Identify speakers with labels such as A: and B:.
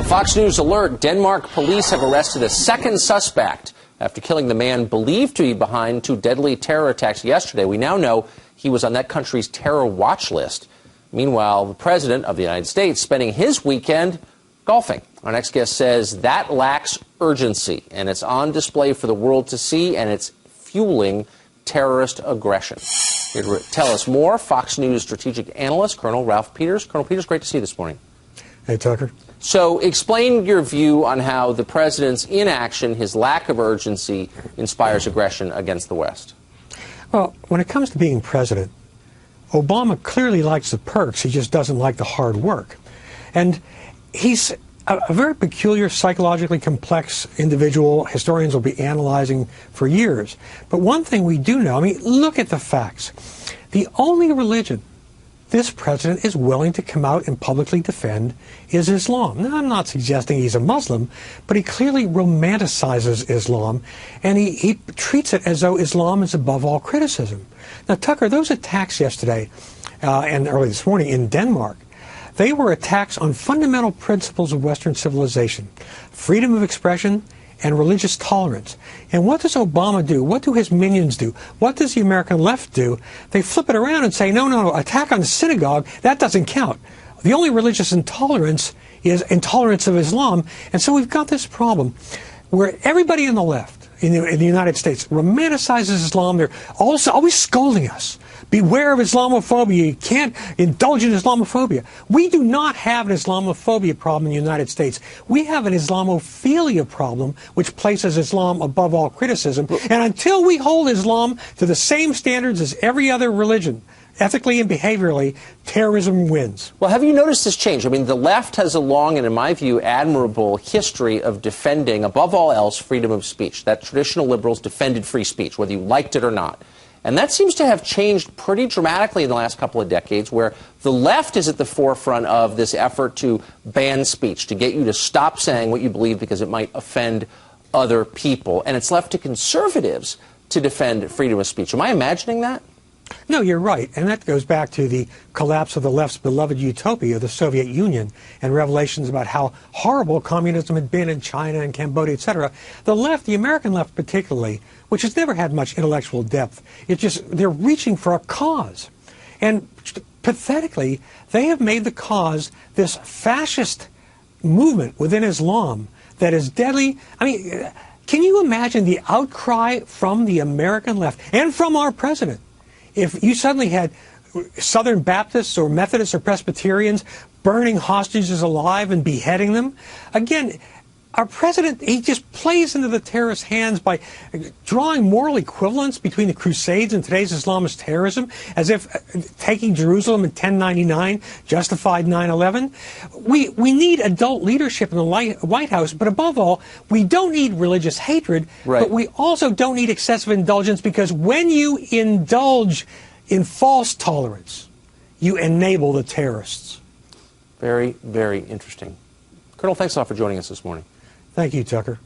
A: Fox News alert, Denmark police have arrested a second suspect after killing the man believed to be behind two deadly terror attacks yesterday. We now know he was on that country's terror watch list. Meanwhile, the president of the United States spending his weekend golfing. Our next guest says that lacks urgency, and it's on display for the world to see, and it's fueling terrorist aggression. Here to tell us more, Fox News strategic analyst Colonel Ralph Peters. Colonel Peters, great to see you this morning.
B: Hey, Tucker.
A: So explain your view on how the president's inaction, his lack of urgency, inspires aggression against the West.
B: Well, when it comes to being president, Obama clearly likes the perks. He just doesn't like the hard work. And he's a very peculiar, psychologically complex individual. Historians will be analyzing for years. But one thing we do know, I mean, look at the facts. The only religion this president is willing to come out and publicly defend is Islam. Now, I'm not suggesting he's a Muslim, but he clearly romanticizes Islam, and he treats it as though Islam is above all criticism. Now, Tucker, those attacks yesterday and early this morning in Denmark, they were attacks on fundamental principles of Western civilization, freedom of expression and religious tolerance. And what does Obama do? What do his minions do? What does the American left do? They flip it around and say, no, attack on the synagogue, that doesn't count. The only religious intolerance is intolerance of Islam. And so we've got this problem where everybody on the left in the United States romanticizes Islam. They're also always scolding us. Beware of Islamophobia. You can't indulge in Islamophobia. We do not have an Islamophobia problem in the United States. We have an Islamophilia problem, which places Islam above all criticism. And until we hold Islam to the same standards as every other religion, ethically and behaviorally, terrorism wins.
A: Well, have you noticed this change? I mean, the left has a long and, in my view, admirable history of defending, above all else, freedom of speech. That traditional liberals defended free speech, whether you liked it or not. And that seems to have changed pretty dramatically in the last couple of decades, where the left is at the forefront of this effort to ban speech, to get you to stop saying what you believe because it might offend other people. And it's left to conservatives to defend freedom of speech. Am I imagining that?
B: No, you're right. And that goes back to the collapse of the left's beloved utopia, the Soviet Union, and revelations about how horrible communism had been in China and Cambodia, etc. The left, the American left particularly, which has never had much intellectual depth, they're reaching for a cause. And pathetically, they have made the cause this fascist movement within Islam that is deadly. I mean, can you imagine the outcry from the American left and from our president if you suddenly had Southern Baptists or Methodists or Presbyterians burning hostages alive and beheading them? Again, our president, he just plays into the terrorists' hands by drawing moral equivalence between the Crusades and today's Islamist terrorism, as if taking Jerusalem in 1099 justified 9/11. We need adult leadership in the White House, but above all, we don't need religious hatred, but we also don't need excessive indulgence, because when you indulge in false tolerance, you enable the terrorists.
A: Very, very interesting. Colonel, thanks a lot for joining us this morning.
B: Thank you, Tucker.